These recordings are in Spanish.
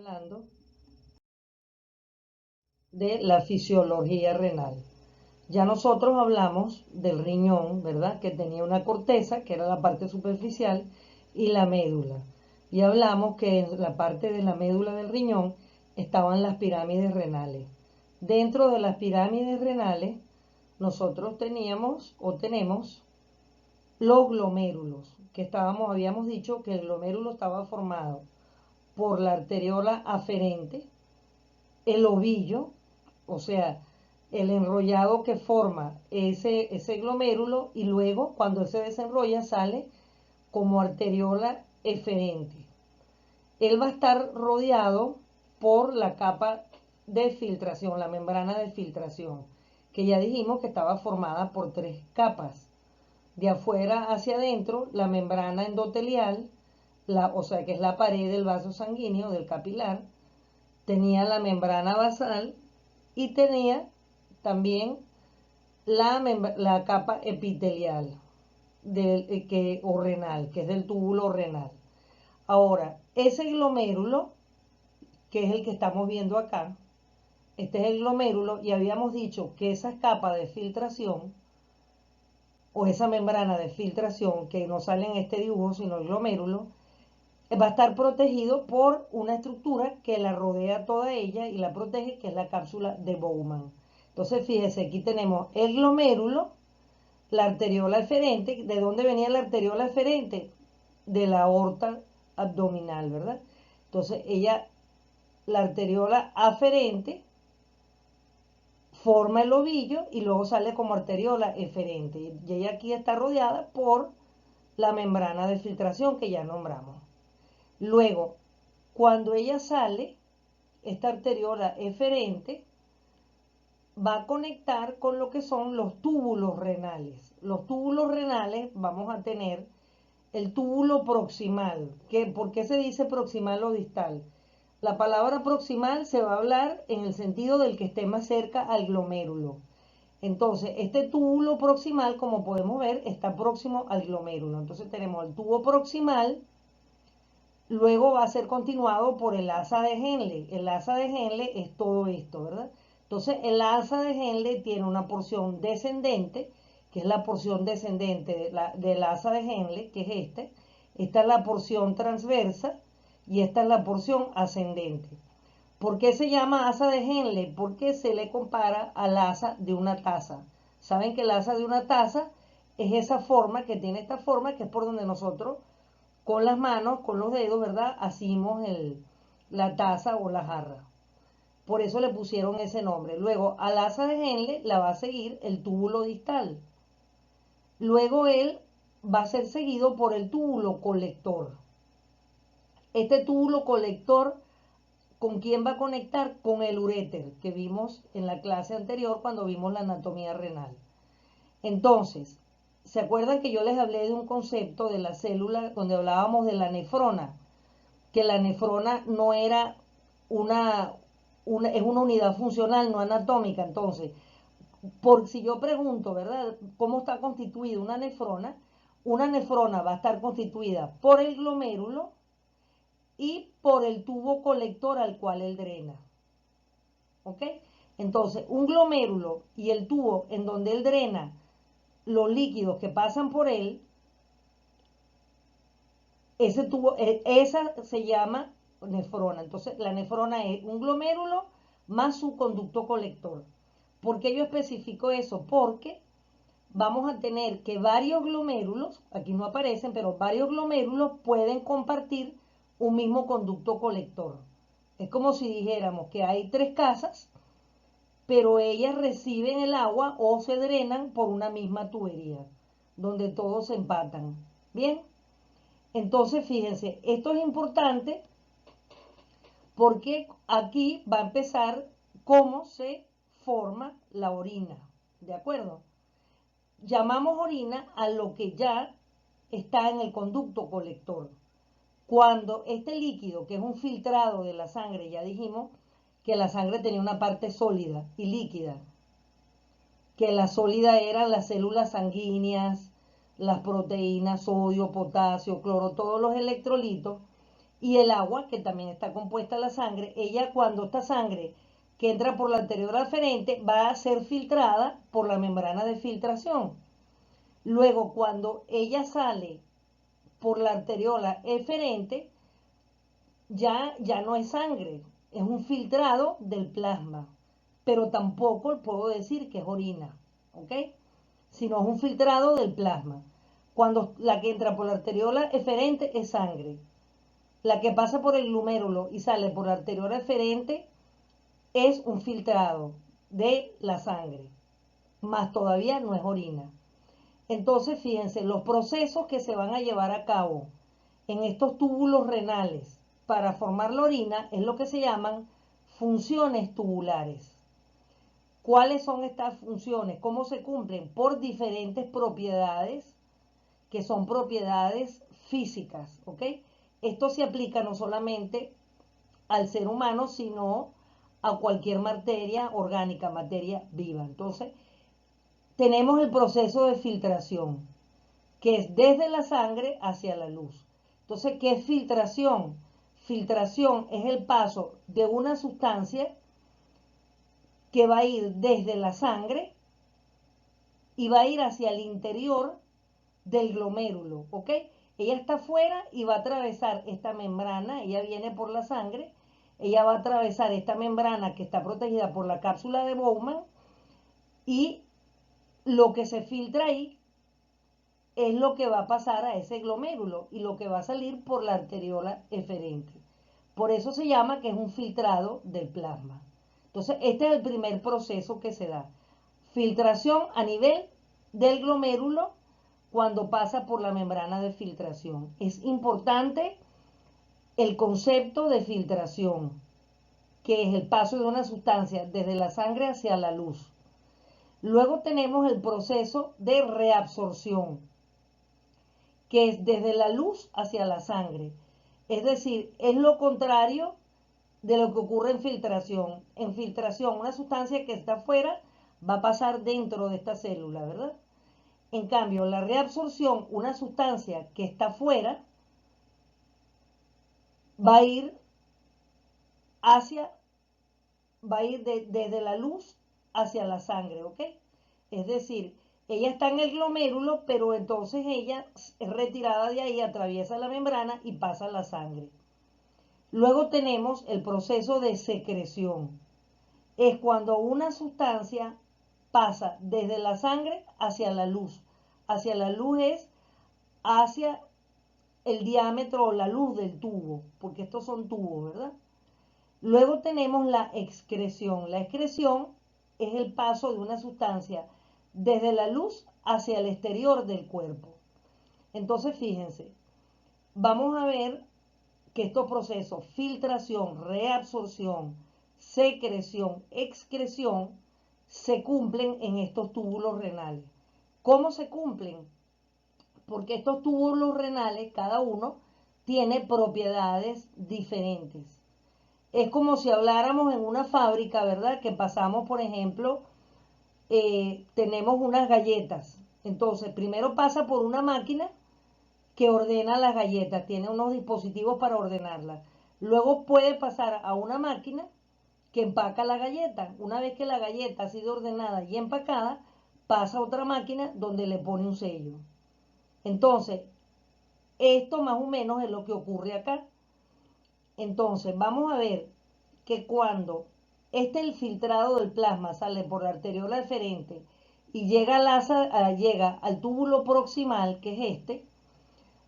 hablando de la fisiología renal. Ya nosotros hablamos del riñón, ¿verdad? Que tenía una corteza, que era la parte superficial, y la médula. Y hablamos que en la parte de la médula del riñón estaban las pirámides renales. Dentro de las pirámides renales, nosotros teníamos o tenemos los glomérulos, que habíamos dicho que el glomérulo estaba formado por la arteriola aferente, el ovillo, o sea, el enrollado que forma ese glomérulo, y luego cuando él se desenrolla sale como arteriola eferente. Él va a estar rodeado por la capa de filtración, la membrana de filtración, que ya dijimos que estaba formada por tres capas. De afuera hacia adentro, la membrana endotelial, o sea que es la pared del vaso sanguíneo, del capilar, tenía la membrana basal y tenía también la capa epitelial o renal, que es del túbulo renal. Ahora, ese glomérulo, que es el que estamos viendo acá, este es el glomérulo, y habíamos dicho que esa capa de filtración o esa membrana de filtración, que no sale en este dibujo, sino el glomérulo, va a estar protegido por una estructura que la rodea toda ella y la protege, que es la cápsula de Bowman. Entonces, fíjese, aquí tenemos el glomérulo, la arteriola eferente. ¿De dónde venía la arteriola eferente? De la aorta abdominal, ¿verdad? Entonces, la arteriola aferente, forma el ovillo y luego sale como arteriola eferente. Y ella aquí está rodeada por la membrana de filtración que ya nombramos. Luego, cuando ella sale, esta arteriola eferente va a conectar con lo que son los túbulos renales. Los túbulos renales vamos a tener el túbulo proximal. ¿Por qué se dice proximal o distal? La palabra proximal se va a hablar en el sentido del que esté más cerca al glomérulo. Entonces, este túbulo proximal, como podemos ver, está próximo al glomérulo. Entonces tenemos el tubo proximal. Luego va a ser continuado por el asa de Henle. El asa de Henle es todo esto, ¿verdad? Entonces, el asa de Henle tiene una porción descendente, que es la porción descendente del asa de Henle, que es este. Esta es la porción transversa y esta es la porción ascendente. ¿Por qué se llama asa de Henle? Porque se le compara al asa de una taza. Saben que el asa de una taza es esa forma, que tiene esta forma, que es por donde nosotros con las manos, con los dedos, ¿verdad? Hacimos la taza o la jarra. Por eso le pusieron ese nombre. Luego, al asa de Henle la va a seguir el túbulo distal. Luego él va a ser seguido por el túbulo colector. Este túbulo colector, ¿con quién va a conectar? Con el uréter, que vimos en la clase anterior cuando vimos la anatomía renal. Entonces, ¿se acuerdan que yo les hablé de un concepto de la célula donde hablábamos de la nefrona? Que la nefrona no era es una unidad funcional, no anatómica. Entonces, si yo pregunto, ¿verdad?, ¿cómo está constituida una nefrona va a estar constituida por el glomérulo y por el tubo colector al cual él drena. ¿Ok? Entonces, un glomérulo y el tubo en donde él drena los líquidos que pasan por él, ese tubo, esa se llama nefrona. Entonces, la nefrona es un glomérulo más su conducto colector. ¿Por qué yo especifico eso? Porque vamos a tener que varios glomérulos, aquí no aparecen, pero varios glomérulos pueden compartir un mismo conducto colector. Es como si dijéramos que hay tres casas, pero ellas reciben el agua o se drenan por una misma tubería, donde todos se empatan. Bien, entonces fíjense, esto es importante porque aquí va a empezar cómo se forma la orina, ¿de acuerdo? Llamamos orina a lo que ya está en el conducto colector. Cuando este líquido, que es un filtrado de la sangre, ya dijimos que la sangre tenía una parte sólida y líquida, que la sólida eran las células sanguíneas, las proteínas, sodio, potasio, cloro, todos los electrolitos, y el agua, que también está compuesta la sangre, ella cuando esta sangre que entra por la arteriola aferente va a ser filtrada por la membrana de filtración. Luego, cuando ella sale por la arteriola eferente, ya no es sangre, es un filtrado del plasma, pero tampoco puedo decir que es orina, ¿ok? Sino es un filtrado del plasma. Cuando la que entra por la arteriola eferente es sangre. La que pasa por el glomérulo y sale por la arteriola eferente es un filtrado de la sangre, más todavía no es orina. Entonces, fíjense, los procesos que se van a llevar a cabo en estos túbulos renales para formar la orina es lo que se llaman funciones tubulares. ¿Cuáles son estas funciones? ¿Cómo se cumplen? Por diferentes propiedades que son propiedades físicas, ¿ok? Esto se aplica no solamente al ser humano, sino a cualquier materia orgánica, materia viva. Entonces, tenemos el proceso de filtración, que es desde la sangre hacia la luz. Entonces, ¿qué es filtración? Filtración es el paso de una sustancia que va a ir desde la sangre y va a ir hacia el interior del glomérulo, ¿ok? Ella está afuera y va a atravesar esta membrana, ella viene por la sangre, ella va a atravesar esta membrana que está protegida por la cápsula de Bowman y lo que se filtra ahí es lo que va a pasar a ese glomérulo y lo que va a salir por la arteriola eferente. Por eso se llama que es un filtrado del plasma. Entonces, este es el primer proceso que se da. Filtración a nivel del glomérulo cuando pasa por la membrana de filtración. Es importante el concepto de filtración, que es el paso de una sustancia desde la sangre hacia la luz. Luego tenemos el proceso de reabsorción, que es desde la luz hacia la sangre. Es decir, es lo contrario de lo que ocurre en filtración. En filtración, una sustancia que está afuera va a pasar dentro de esta célula, ¿verdad? En cambio, la reabsorción, una sustancia que está afuera, va a ir hacia, va a ir desde la luz hacia la sangre, ¿ok? Es decir, ella está en el glomérulo, pero entonces ella es retirada de ahí, atraviesa la membrana y pasa a la sangre. Luego tenemos el proceso de secreción. Es cuando una sustancia pasa desde la sangre hacia la luz. Hacia la luz es hacia el diámetro o la luz del tubo, porque estos son tubos, ¿verdad? Luego tenemos la excreción. La excreción es el paso de una sustancia desde la luz hacia el exterior del cuerpo. Entonces, fíjense, vamos a ver que estos procesos, filtración, reabsorción, secreción, excreción, se cumplen en estos túbulos renales. ¿Cómo se cumplen? Porque estos túbulos renales, cada uno, tiene propiedades diferentes. Es como si habláramos en una fábrica, ¿verdad? Que pasamos, por ejemplo, tenemos unas galletas. Entonces, primero pasa por una máquina que ordena las galletas, tiene unos dispositivos para ordenarlas. Luego puede pasar a una máquina que empaca la galleta. Una vez que la galleta ha sido ordenada y empacada, pasa a otra máquina donde le pone un sello. Entonces, esto más o menos es lo que ocurre acá. Entonces, vamos a ver que cuando el filtrado del plasma sale por la arteriola eferente y llega al túbulo proximal, que es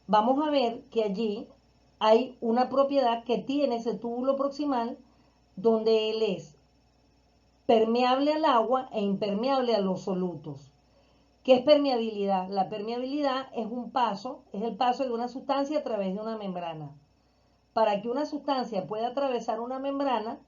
vamos a ver que allí hay una propiedad que tiene ese túbulo proximal donde él es permeable al agua e impermeable a los solutos. ¿Qué es permeabilidad? La permeabilidad es el paso de una sustancia a través de una membrana. Para que una sustancia pueda atravesar una membrana,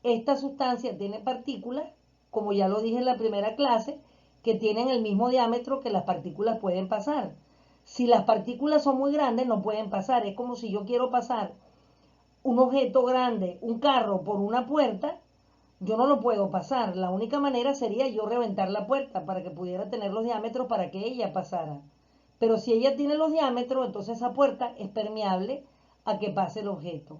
esta sustancia tiene partículas, como ya lo dije en la primera clase, que tienen el mismo diámetro que las partículas pueden pasar. Si las partículas son muy grandes, no pueden pasar. Es como si yo quiero pasar un objeto grande, un carro, por una puerta, yo no lo puedo pasar. La única manera sería yo reventar la puerta para que pudiera tener los diámetros para que ella pasara. Pero si ella tiene los diámetros, entonces esa puerta es permeable a que pase el objeto.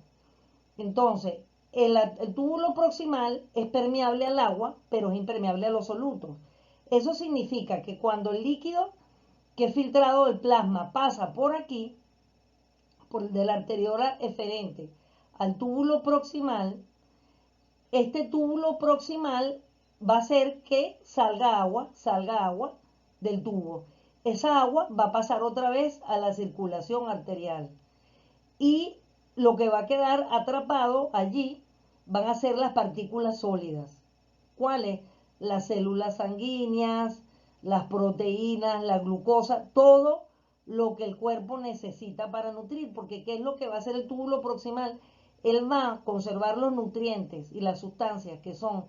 Entonces, el túbulo proximal es permeable al agua, pero es impermeable a los solutos. Eso significa que cuando el líquido que es filtrado del plasma pasa por aquí, por de la arteriola eferente al túbulo proximal, este túbulo proximal va a hacer que salga agua del tubo. Esa agua va a pasar otra vez a la circulación arterial. Y lo que va a quedar atrapado allí van a ser las partículas sólidas. ¿Cuáles? Las células sanguíneas, las proteínas, la glucosa, todo lo que el cuerpo necesita para nutrir, porque ¿qué es lo que va a hacer el túbulo proximal? Él va a conservar los nutrientes y las sustancias que son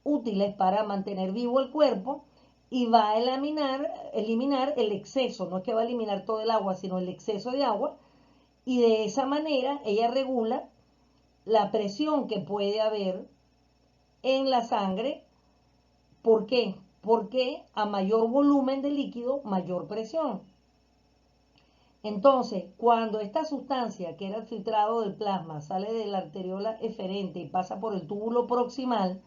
útiles para mantener vivo el cuerpo y va a eliminar el exceso, no es que va a eliminar todo el agua, sino el exceso de agua, y de esa manera ella regula la presión que puede haber en la sangre. ¿Por qué? Porque a mayor volumen de líquido, mayor presión. Entonces, cuando esta sustancia, que era el filtrado del plasma, sale de la arteriola eferente y pasa por el túbulo proximal,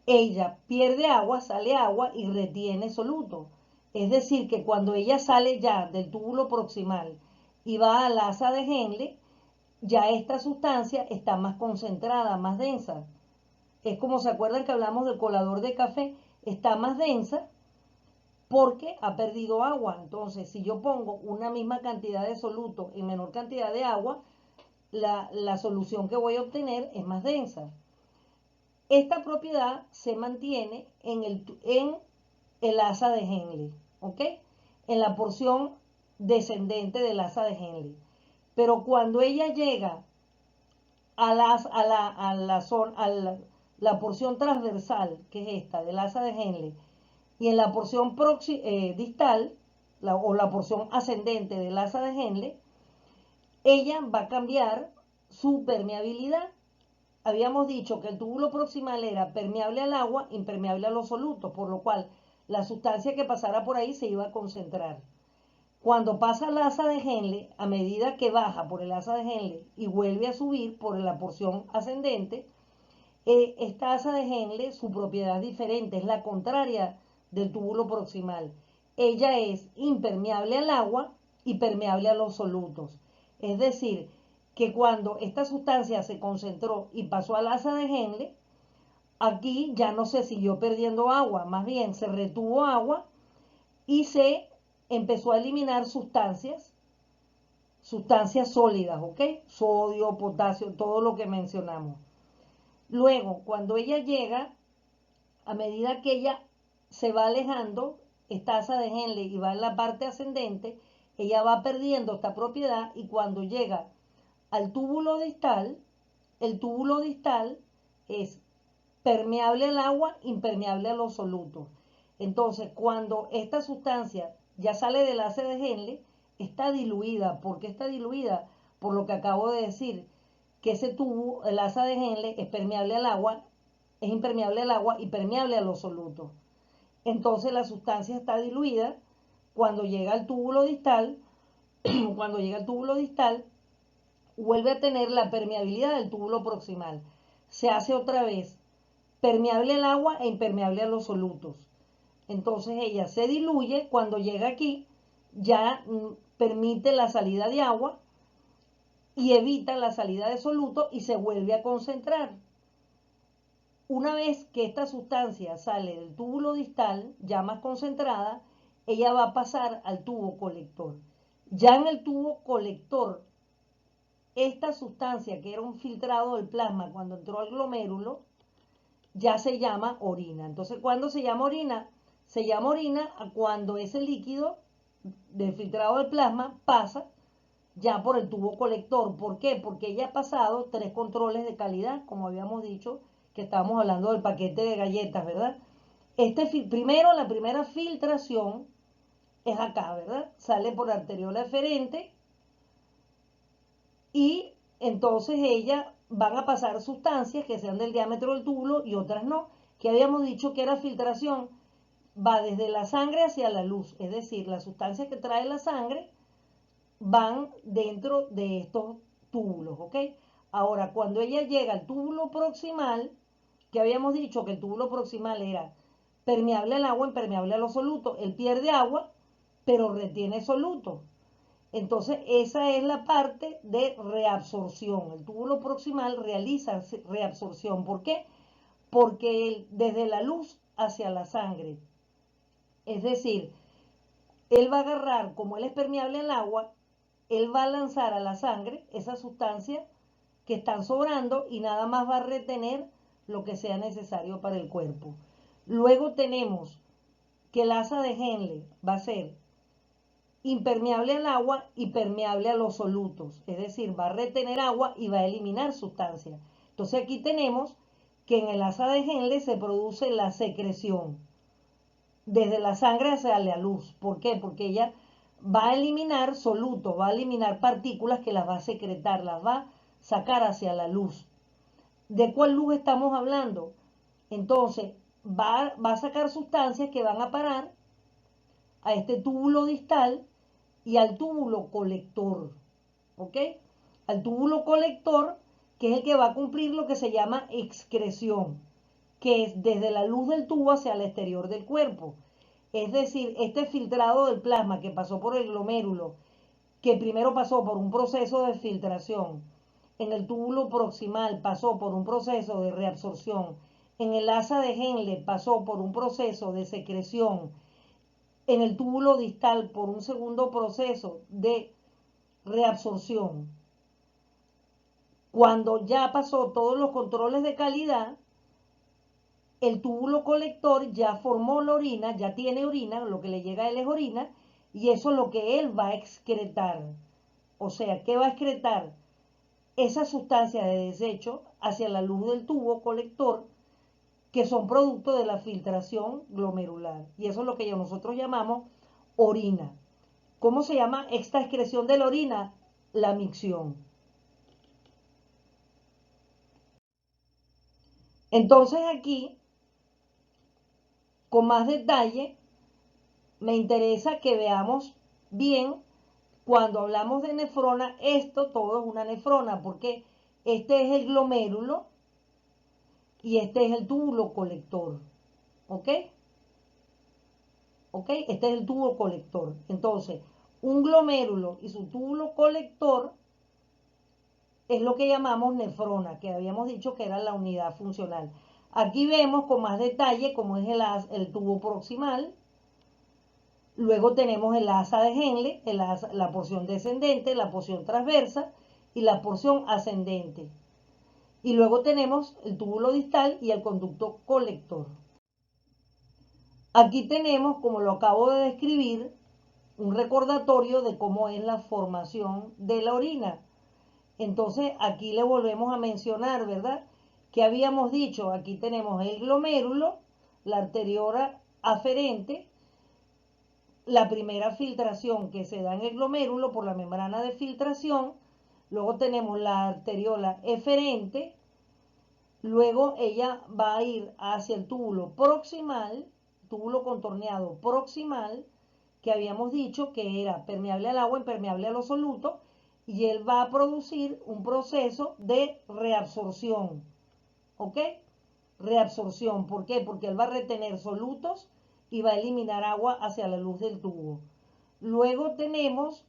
ella pierde agua, sale agua y retiene soluto. Es decir, que cuando ella sale ya del túbulo proximal y va al asa de Henle, ya esta sustancia está más concentrada, más densa. Es como se acuerdan que hablamos del colador de café, está más densa porque ha perdido agua. Entonces, si yo pongo una misma cantidad de soluto en menor cantidad de agua, la solución que voy a obtener es más densa. Esta propiedad se mantiene en el asa de Henle, ¿ok? En la porción descendente del asa de Henle. Pero cuando ella llega la porción transversal, que es esta, del asa de Henle, y en la porción distal, o la porción ascendente del asa de Henle, ella va a cambiar su permeabilidad. Habíamos dicho que el túbulo proximal era permeable al agua, impermeable a los solutos, por lo cual la sustancia que pasara por ahí se iba a concentrar. Cuando pasa al asa de Henle, a medida que baja por el asa de Henle y vuelve a subir por la porción ascendente, esta asa de Henle, su propiedad es diferente, es la contraria del túbulo proximal. Ella es impermeable al agua y permeable a los solutos. Es decir, que cuando esta sustancia se concentró y pasó al asa de Henle, aquí ya no se siguió perdiendo agua, más bien se retuvo agua y se empezó a eliminar sustancias sólidas, ¿ok? Sodio, potasio, todo lo que mencionamos. Luego, cuando ella llega, a medida que ella se va alejando, esta asa de Henle y va en la parte ascendente, ella va perdiendo esta propiedad y cuando llega al túbulo distal, el túbulo distal es permeable al agua, impermeable a los solutos. Entonces, cuando esta sustancia ya sale del asa de Henle, está diluida. ¿Por qué está diluida? Por lo que acabo de decir, que ese tubo, el asa de Henle, es permeable al agua, es impermeable al agua y permeable a los solutos. Entonces la sustancia está diluida cuando llega al túbulo distal, cuando llega al túbulo distal, vuelve a tener la permeabilidad del túbulo proximal. Se hace otra vez permeable al agua e impermeable a los solutos. Entonces ella se diluye, cuando llega aquí, ya permite la salida de agua y evita la salida de soluto y se vuelve a concentrar. Una vez que esta sustancia sale del túbulo distal, ya más concentrada, ella va a pasar al tubo colector. Ya en el tubo colector, esta sustancia que era un filtrado del plasma cuando entró al glomérulo, ya se llama orina. Entonces, ¿cuándo se llama orina? Se llama orina cuando ese líquido del filtrado del plasma pasa ya por el tubo colector. ¿Por qué? Porque ya ha pasado 3 controles de calidad, como habíamos dicho, que estábamos hablando del paquete de galletas, ¿verdad? Primero, la primera filtración es acá, ¿verdad? Sale por arteriola eferente y entonces ellas van a pasar sustancias que sean del diámetro del túbulo y otras no. Que habíamos dicho que era filtración, va desde la sangre hacia la luz, es decir, la sustancia que trae la sangre van dentro de estos túbulos, ¿ok? Ahora, cuando ella llega al túbulo proximal, que habíamos dicho que el túbulo proximal era permeable al agua, impermeable a los solutos, él pierde agua, pero retiene solutos. Entonces, esa es la parte de reabsorción. El túbulo proximal realiza reabsorción. ¿Por qué? Porque desde la luz hacia la sangre, es decir, él va a agarrar, como él es permeable al agua, él va a lanzar a la sangre esas sustancias que están sobrando y nada más va a retener lo que sea necesario para el cuerpo. Luego tenemos que el asa de Henle va a ser impermeable al agua y permeable a los solutos, es decir, va a retener agua y va a eliminar sustancias. Entonces aquí tenemos que en el asa de Henle se produce la secreción desde la sangre hacia la luz. ¿Por qué? Porque ella va a eliminar solutos, va a eliminar partículas que las va a secretar, las va a sacar hacia la luz. ¿De cuál luz estamos hablando? Entonces, va a sacar sustancias que van a parar a este túbulo distal y al túbulo colector, ¿ok? Al túbulo colector, que es el que va a cumplir lo que se llama excreción, que es desde la luz del tubo hacia el exterior del cuerpo. Es decir, este filtrado del plasma que pasó por el glomérulo, que primero pasó por un proceso de filtración, en el túbulo proximal pasó por un proceso de reabsorción, en el asa de Henle pasó por un proceso de secreción, en el túbulo distal por un segundo proceso de reabsorción. Cuando ya pasó todos los controles de calidad, el túbulo colector ya formó la orina, ya tiene orina, lo que le llega a él es orina, y eso es lo que él va a excretar. O sea, ¿qué va a excretar? Esa sustancia de desecho hacia la luz del tubo colector, que son producto de la filtración glomerular. Y eso es lo que nosotros llamamos orina. ¿Cómo se llama esta excreción de la orina? La micción. Entonces aquí, con más detalle, me interesa que veamos bien, cuando hablamos de nefrona, esto todo es una nefrona, porque este es el glomérulo y este es el túbulo colector, ¿ok? ¿Ok? Este es el túbulo colector. Entonces, un glomérulo y su túbulo colector es lo que llamamos nefrona, que habíamos dicho que era la unidad funcional. Aquí vemos con más detalle cómo es el tubo proximal. Luego tenemos el asa de Henle, la porción descendente, la porción transversa y la porción ascendente. Y luego tenemos el túbulo distal y el conducto colector. Aquí tenemos, como lo acabo de describir, un recordatorio de cómo es la formación de la orina. Entonces, aquí le volvemos a mencionar, ¿verdad? Que habíamos dicho, aquí tenemos el glomérulo, la arteriola aferente, la primera filtración que se da en el glomérulo por la membrana de filtración, luego tenemos la arteriola eferente, luego ella va a ir hacia el túbulo proximal, túbulo contorneado proximal, que habíamos dicho que era permeable al agua, impermeable a los solutos, y él va a producir un proceso de reabsorción, ¿ok? Reabsorción, ¿por qué? Porque él va a retener solutos y va a eliminar agua hacia la luz del tubo. Luego tenemos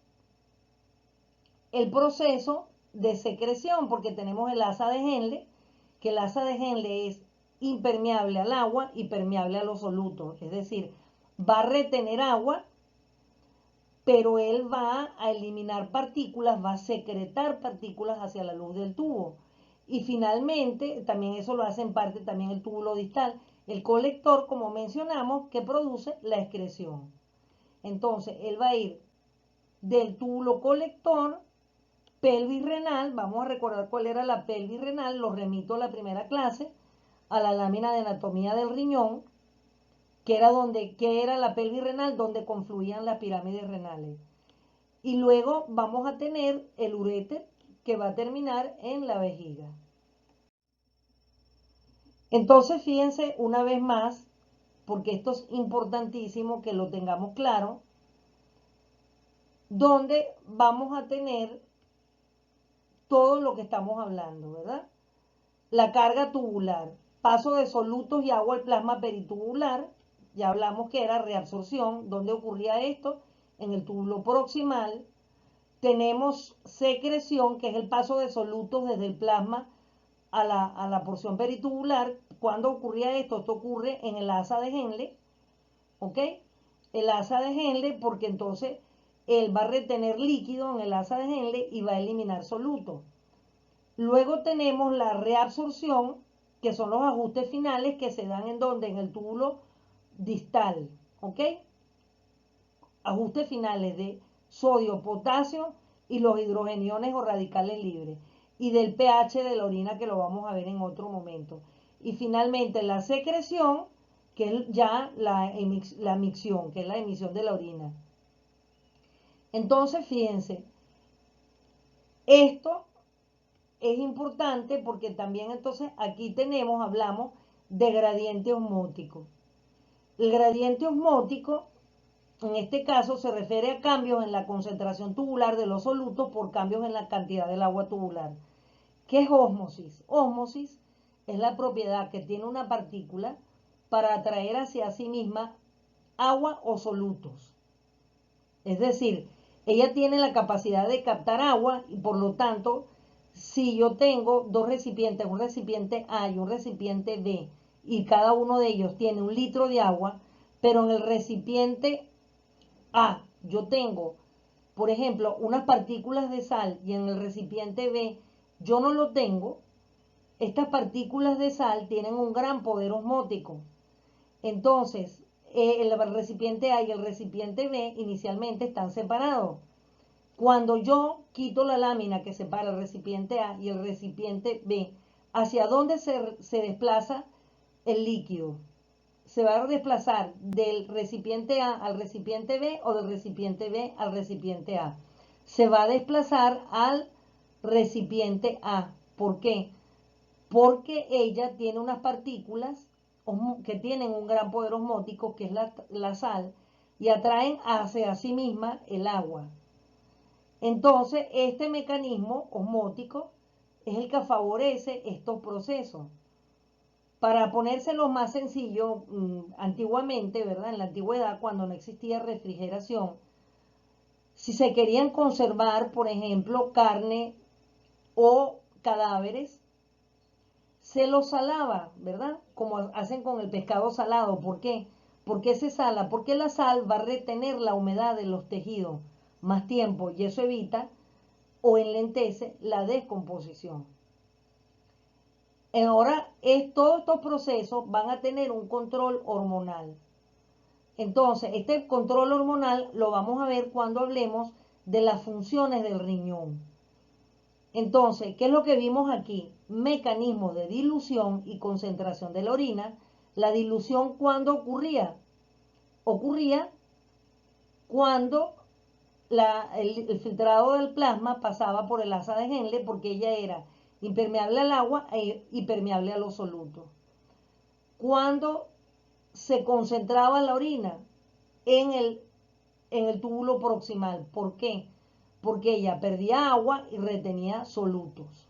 el proceso de secreción, porque tenemos el asa de Henle, que el asa de Henle es impermeable al agua y permeable a los solutos, es decir, va a retener agua, pero él va a eliminar partículas, va a secretar partículas hacia la luz del tubo. Y finalmente, también eso lo hace en parte también el túbulo distal, el colector, como mencionamos, que produce la excreción. Entonces, él va a ir del túbulo colector, pelvis renal, vamos a recordar cuál era la pelvis renal, lo remito a la primera clase, a la lámina de anatomía del riñón, que era la pelvis renal, donde confluían las pirámides renales. Y luego vamos a tener el uréter, que va a terminar en la vejiga. Entonces, fíjense una vez más, porque esto es importantísimo que lo tengamos claro, donde vamos a tener todo lo que estamos hablando, ¿verdad? La carga tubular, paso de solutos y agua al plasma peritubular, ya hablamos que era reabsorción. ¿Dónde ocurría esto? En el túbulo proximal. Tenemos secreción, que es el paso de solutos desde el plasma a la porción peritubular. ¿Cuándo ocurría esto? Esto ocurre en el asa de Henle, ¿ok? El asa de Henle, porque entonces él va a retener líquido en el asa de Henle y va a eliminar solutos. Luego tenemos la reabsorción, que son los ajustes finales que se dan en donde, en el túbulo distal, ¿ok? Ajustes finales de sodio, potasio y los hidrogeniones o radicales libres, y del pH de la orina, que lo vamos a ver en otro momento. Y finalmente la secreción, que es ya la micción, que es la emisión de la orina. Entonces, fíjense, esto es importante porque también entonces aquí hablamos de gradiente osmótico. El gradiente osmótico, en este caso, se refiere a cambios en la concentración tubular de los solutos por cambios en la cantidad del agua tubular. ¿Qué es ósmosis? Ósmosis es la propiedad que tiene una partícula para atraer hacia sí misma agua o solutos. Es decir, ella tiene la capacidad de captar agua y por lo tanto, si yo tengo dos recipientes, un recipiente A y un recipiente B, y cada uno de ellos tiene 1 litro de agua, pero en el recipiente A yo tengo, por ejemplo, unas partículas de sal y en el recipiente B yo no lo tengo, estas partículas de sal tienen un gran poder osmótico. Entonces, el recipiente A y el recipiente B inicialmente están separados. Cuando yo quito la lámina que separa el recipiente A y el recipiente B, ¿hacia dónde se desplaza el líquido? ¿Se va a desplazar del recipiente A al recipiente B o del recipiente B al recipiente A? Se va a desplazar al recipiente A. ¿Por qué? Porque ella tiene unas partículas que tienen un gran poder osmótico, que es la sal, y atraen hacia sí misma el agua. Entonces, este mecanismo osmótico es el que favorece estos procesos. Para ponérselo más sencillo, antiguamente, ¿verdad? En la antigüedad, cuando no existía refrigeración, si se querían conservar, por ejemplo, carne o cadáveres, se los salaba, ¿verdad? Como hacen con el pescado salado. ¿Por qué? ¿Por qué se sala? Porque la sal va a retener la humedad de los tejidos más tiempo y eso evita o enlentece la descomposición. Ahora, todos estos procesos van a tener un control hormonal. Entonces, este control hormonal lo vamos a ver cuando hablemos de las funciones del riñón. Entonces, ¿qué es lo que vimos aquí? Mecanismos de dilución y concentración de la orina. La dilución, ¿cuándo ocurría? Ocurría cuando el filtrado del plasma pasaba por el asa de Henle, porque ella era impermeable al agua e impermeable a los solutos. Cuando se concentraba la orina en el túbulo proximal. ¿Por qué? Porque ella perdía agua y retenía solutos.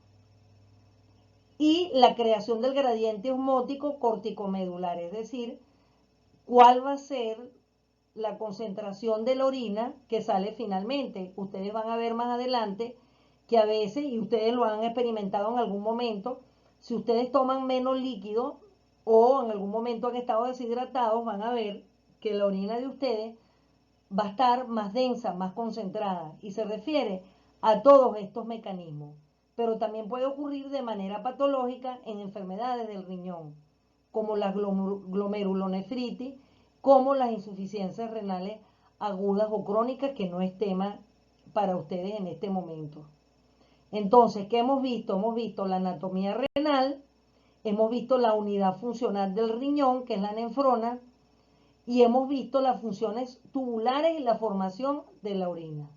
Y la creación del gradiente osmótico corticomedular, es decir, cuál va a ser la concentración de la orina que sale finalmente. Ustedes van a ver más adelante que a veces, y ustedes lo han experimentado en algún momento, si ustedes toman menos líquido o en algún momento han estado deshidratados, van a ver que la orina de ustedes va a estar más densa, más concentrada, y se refiere a todos estos mecanismos. Pero también puede ocurrir de manera patológica en enfermedades del riñón, como la glomerulonefritis, como las insuficiencias renales agudas o crónicas, que no es tema para ustedes en este momento. Entonces, ¿qué hemos visto? Hemos visto la anatomía renal, hemos visto la unidad funcional del riñón, que es la nefrona, y hemos visto las funciones tubulares y la formación de la orina.